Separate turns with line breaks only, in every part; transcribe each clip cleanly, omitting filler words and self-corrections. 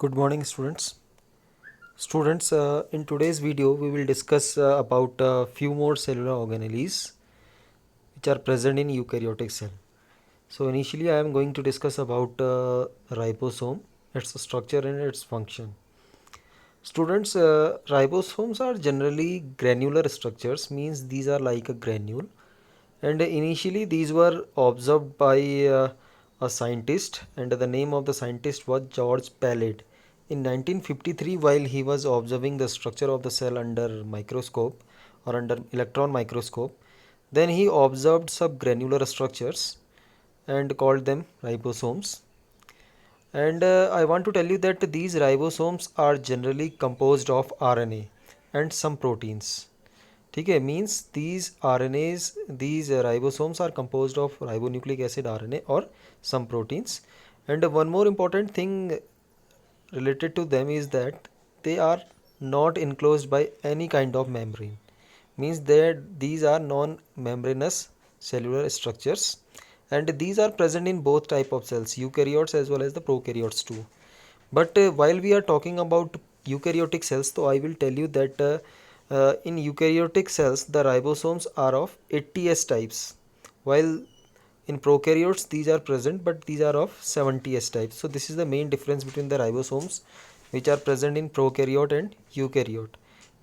Good morning, students. In today's video, we will discuss about a few more cellular organelles which are present in eukaryotic cell. So initially, I am going to discuss about ribosome, its structure and its function. Students, ribosomes are generally granular structures, means these are like a granule. And initially, these were observed by a scientist, and the name of the scientist was George Palade. In 1953, while he was observing the structure of the cell under microscope or under electron microscope, then he observed subgranular structures and called them ribosomes. And I want to tell you that these ribosomes are generally composed of RNA and some proteins. ठीक है, means these RNAs, these ribosomes are composed of ribonucleic acid RNA or some proteins. And one more important thing related to them is that they are not enclosed by any kind of membrane, means that these are non-membranous cellular structures, and these are present in both type of cells, eukaryotes as well as the prokaryotes too. But while we are talking about eukaryotic cells, so I will tell you that in eukaryotic cells the ribosomes are of 80s types, while in prokaryotes these are present but these are of 70s types. So this is the main difference between the ribosomes which are present in prokaryote and eukaryote.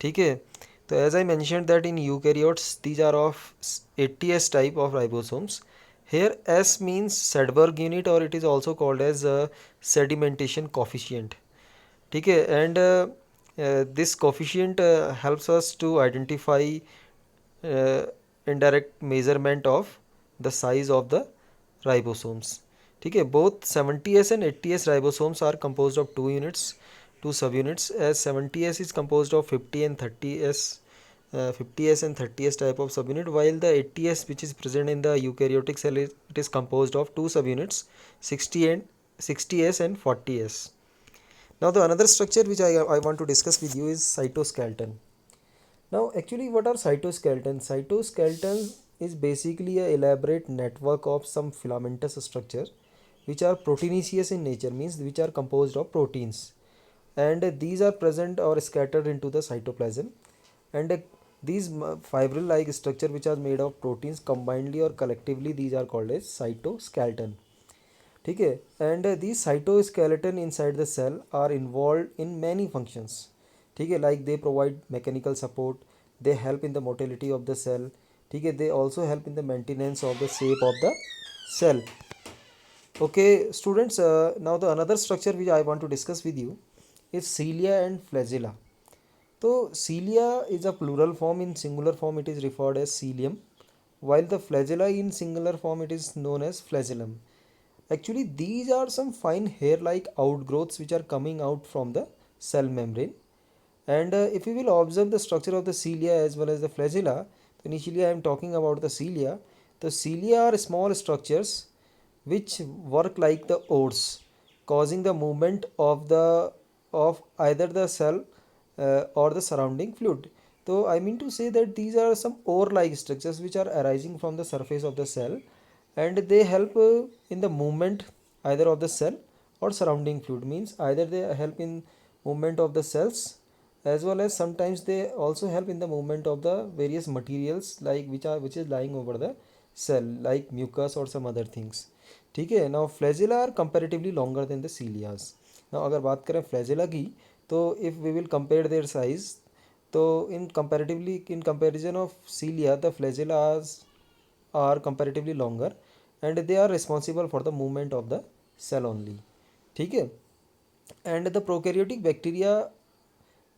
ठीक है, so as I mentioned that in eukaryotes these are of 80s type of ribosomes. Here S means Sedberg unit, or it is also called as sedimentation coefficient. ठीक है, and this coefficient helps us to identify indirect measurement of the size of the ribosomes. ठीक है, both 70s and 80s ribosomes are composed of two subunits, as 70s is composed of 50s and 30s type of subunit, while the 80s which is present in the eukaryotic cell it is composed of two subunits, 60s and 40s. Now the another structure which I want to discuss with you is cytoskeleton. Now actually what are cytoskeleton? Cytoskeleton is basically a elaborate network of some filamentous structure which are proteinaceous in nature, means which are composed of proteins, and these are present or scattered into the cytoplasm, and these fibril like structure which are made of proteins combinedly or collectively, these are called as cytoskeleton. ठीक है, and these cytoskeleton inside the cell are involved in many functions. ठीक है, like they provide mechanical support, they help in the motility of the cell. ठीक है, they also help in the maintenance of the shape of the cell. Okay students, now the another structure which I want to discuss with you is cilia and flagella. So cilia is a plural form, in singular form it is referred as cilium, while the flagella in singular form it is known as flagellum. Actually these are some fine hair like outgrowths which are coming out from the cell membrane. And if we will observe the structure of the cilia as well as the flagella, initially I am talking about the cilia. The cilia are small structures which work like the oars, causing the movement of either the cell or the surrounding fluid. So I mean to say that these are some oar like structures which are arising from the surface of the cell, and they help in the movement either of the cell or surrounding fluid, means either they help in movement of the cells as well as sometimes they also help in the movement of the various materials like which is lying over the cell like mucus or some other things. ठीक है, now flagella are comparatively longer than the cilias. now अगर बात करें flagella की, तो if we will compare their size, तो in comparison of cilia the flagella are comparatively longer and they are responsible for the movement of the cell only. ठीक है, and the prokaryotic bacteria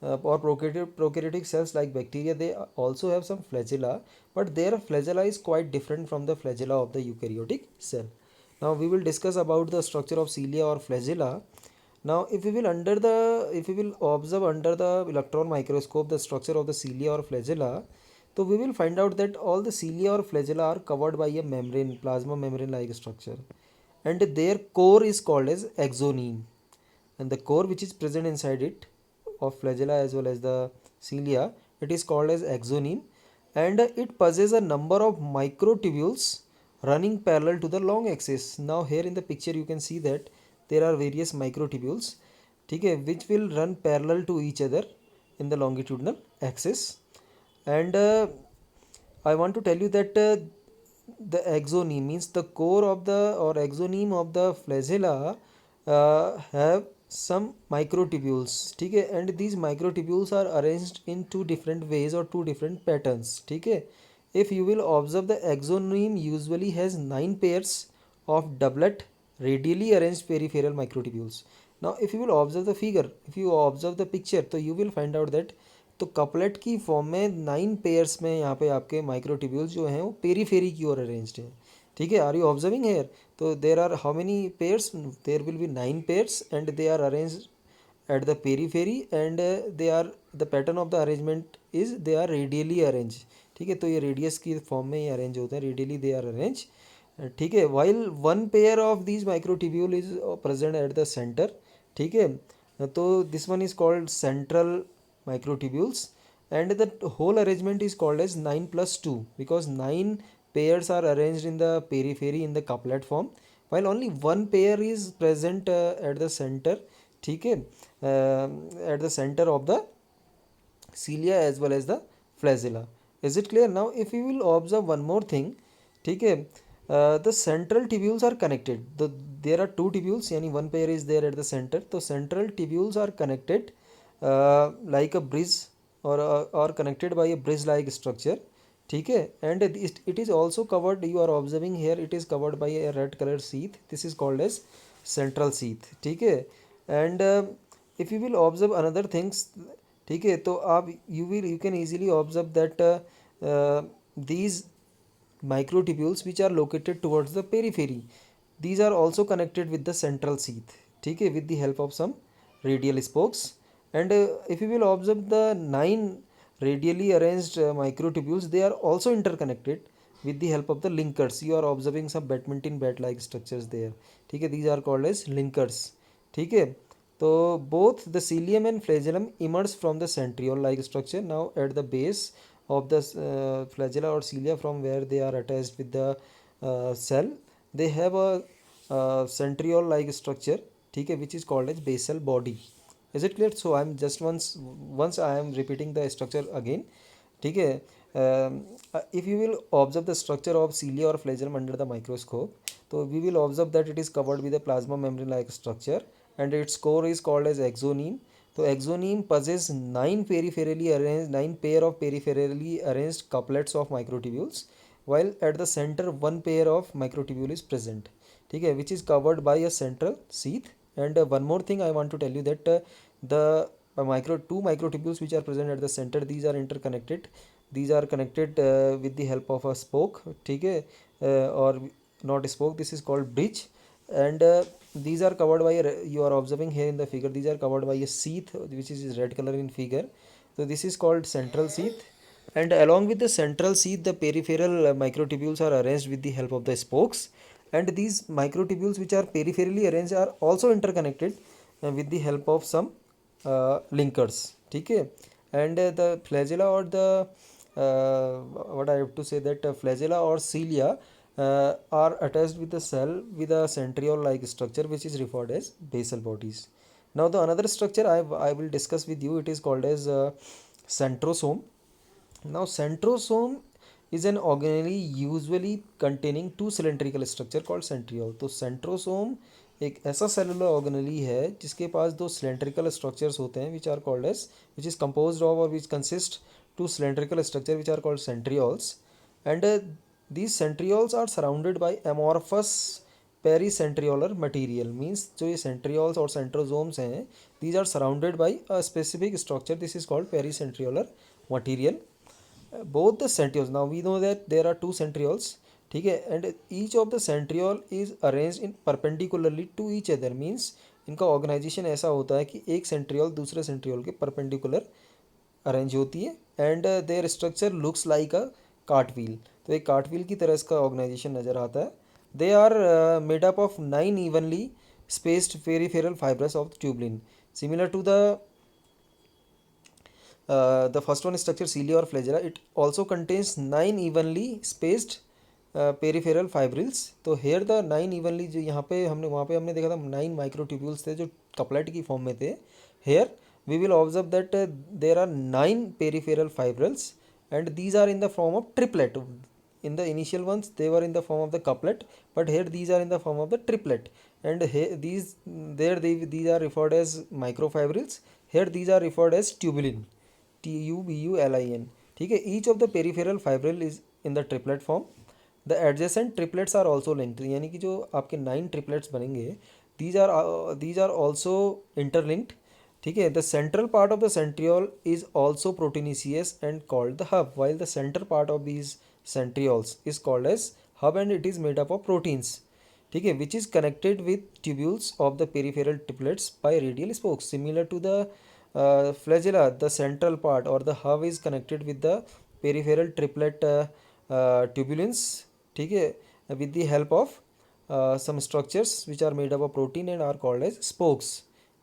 or prokaryotic cells like bacteria, they also have some flagella, but their flagella is quite different from the flagella of the eukaryotic cell. Now we will discuss about the structure of cilia or flagella. Now if we will observe under the electron microscope the structure of the cilia or flagella, so we will find out that all the cilia or flagella are covered by a membrane, plasma membrane like structure, and their core is called as axoneme, and the core which is present inside it of flagella as well as the cilia, it is called as axoneme, and it possesses a number of microtubules running parallel to the long axis. Now here in the picture you can see that there are various microtubules, ठीक है, which will run parallel to each other in the longitudinal axis. And I want to tell you that the exoneme means the core of the or exoneme of the flagella have some microtubules. ठीक है, and these microtubules are arranged in two different ways or two different patterns. ठीक है, if you will observe the exoneme usually has 9 pairs of doublet radially arranged peripheral microtubules. Now if you will observe the figure, if you observe the picture, तो you will find out that तो couplet की form में 9 pairs में यहाँ पे आपके microtubules जो हैं वो पेरीफेरी की ओर अरेंज्ड हैं. ठीक है, आर यू ऑब्जर्विंग हेयर? तो there are how many pairs? There will be 9 pairs and they are arranged at the periphery and they are the pattern of the arrangement is they are radially arranged. ठीक है, तो ये radius की form में ही arrange होते हैं, radially they are arrange. ठीक है, while one pair of these microtubule is present at the center. ठीक है, तो this one is called central microtubules and the whole arrangement is called as 9 plus 2 because 9 pairs are arranged in the periphery in the couplet form while only one pair is present at the center. ठीक है, at the center of the cilia as well as the flagella. Is it clear? Now if you will observe one more thing, ठीक है, the central tubules are connected. There are two tubules यानी one pair is there at the center. तो central tubules are connected like a bridge or connected by a bridge like structure. ठीक है, and it is also covered, you are observing here, it is covered by a red color sheath. This is called as central sheath. ठीक है, and if you will observe another things, ठीक है, तो आप you can easily observe that these microtubules which are located towards the periphery, these are also connected with the central sheath. ठीक है, with the help of some radial spokes. And if you will observe the 9 radially arranged microtubules, they are also interconnected with the help of the linkers. You are observing some badminton bat like structures there. ठीक है, these are called as linkers. ठीक है, तो both the cilium and flagellum emerge from the centriole like structure. Now at the base of the flagella or cilia from where they are attached with the cell, they have a centriole like structure. ठीक है, which is called as basal body. Is it clear? So I am just once I am repeating the structure again. ठीक है, if you will observe the structure of cilia or flagellum under the microscope, so we will observe that it is covered with a plasma membrane like structure and its core is called as exoneme. So exoneme possesses 9 pair of peripherally arranged couplets of microtubules while at the center one pair of microtubule is present. ठीक है, which is covered by a central sheath. And one more thing I want to tell you that the two microtubules which are present at the center, these are interconnected. These are connected with the help of a spoke. ठीक है, or not a spoke, this is called bridge. And these are covered by you are observing here in the figure, these are covered by a sheath which is red color in figure. So this is called central sheath. And along with the central sheath, the peripheral microtubules are arranged with the help of the spokes. And these microtubules which are peripherally arranged are also interconnected with the help of some linkers. ठीक है, and the flagella or the what I have to say that flagella or cilia are attached with the cell with a centriole like structure which is referred as basal bodies. Now the another structure I will discuss with you, it is called as centrosome. Now centrosome is an organelle usually containing two cylindrical structure called centriole. तो centrosome एक ऐसा cellular organelle है जिसके पास दो cylindrical structures होते हैं which is composed of or which consist two cylindrical structure which are called centrioles. And these centrioles are surrounded by amorphous pericentriolar material. Means जो ये centrioles और centrosomes हैं, these are surrounded by a specific structure, this is called pericentriolar material. Both the centrioles, now we know that there are two centrioles. ठीक है, and each of the centriole is arranged in perpendicularly to each other. Means इनका organisation ऐसा होता है कि एक centriole दूसरे centriole के परपेंडिकुलर अरेंज होती है. And their structure looks like a cartwheel. तो एक कार्टव्हील की तरह इसका ऑर्गेनाइजेशन नज़र आता है. They are made up of 9 evenly spaced peripheral fibers of tubulin similar to the first one structure cilia or flagella. It also contains 9 evenly spaced peripheral fibrils. तो here the 9 evenly जो यहाँ पे हमने वहाँ पे हमने देखा था 9 microtubules थे जो कपलेट की फॉर्म में थे. Here we will observe that there are 9 peripheral fibrils and these are in the form of triplet. In the initial ones they were in the form of the couplet, but here these are in the form of the triplet. And here these are referred as microfibrils. Here these are referred as tubulin. Tubulin. ठीक है. Each of the peripheral fibril is in the triplet form. The adjacent triplets are also linked. यानी कि जो आपके 9 triplets बनेंगे these are also interlinked. ठीक है. The central part of the centriole is also proteinaceous and called the hub, while the center part of these centrioles is called as hub and it is made up of proteins. ठीक है, which is connected with tubules of the peripheral triplets by radial spokes. Similar to the flagella, the central part or the hub is connected with the peripheral triplet tubulins. ठीक है, with the help of some structures which are made up of protein and are called as spokes.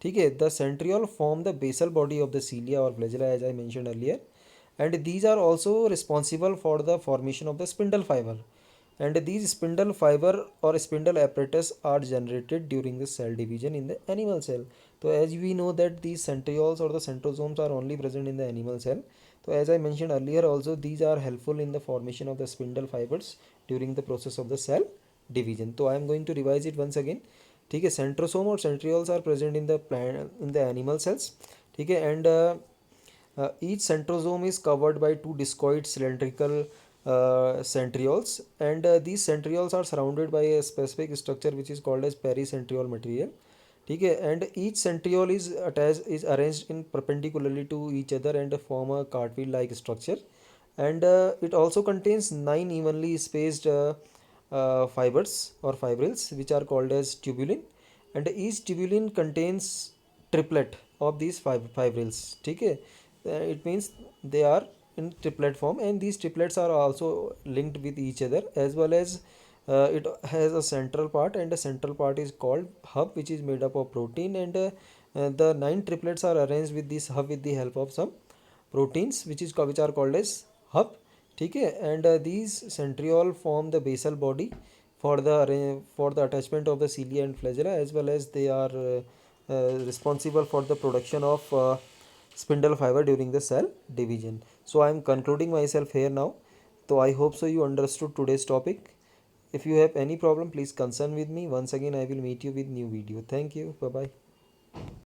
ठीक है. The centriole form the basal body of the cilia or flagella as I mentioned earlier, and these are also responsible for the formation of the spindle fiber, and these spindle fiber or spindle apparatus are generated during the cell division in the animal cell. So as we know that these centrioles or the centrosomes are only present in the animal cell, so as I mentioned earlier also these are helpful in the formation of the spindle fibers during the process of the cell division. So I am going to revise it once again. ठीक है. Centrosome और centrioles are present in the plant in the animal cells. ठीक है. And each centrosome is covered by two discoid cylindrical centrioles, and these centrioles are surrounded by a specific structure which is called as pericentriole material. ठीक है. And each centriole is arranged in perpendicularly to each other and form a cartwheel like structure, and it also contains 9 evenly spaced fibers or fibrils which are called as tubulin, and each tubulin contains triplet of these fibrils. ठीक है. It means they are in triplet form, and these triplets are also linked with each other, as well as it has a central part, and the central part is called hub which is made up of protein, and the 9 triplets are arranged with this hub with the help of some proteins which are called as hub. ठीक है. And these centriole form the basal body for the attachment of the cilia and flagella, as well as they are responsible for the production of spindle fiber during the cell division. So I am concluding myself here now. So I hope so you understood today's topic. If you have any problem, please concern with me. Once again I will meet you with new video. Thank you. Bye bye.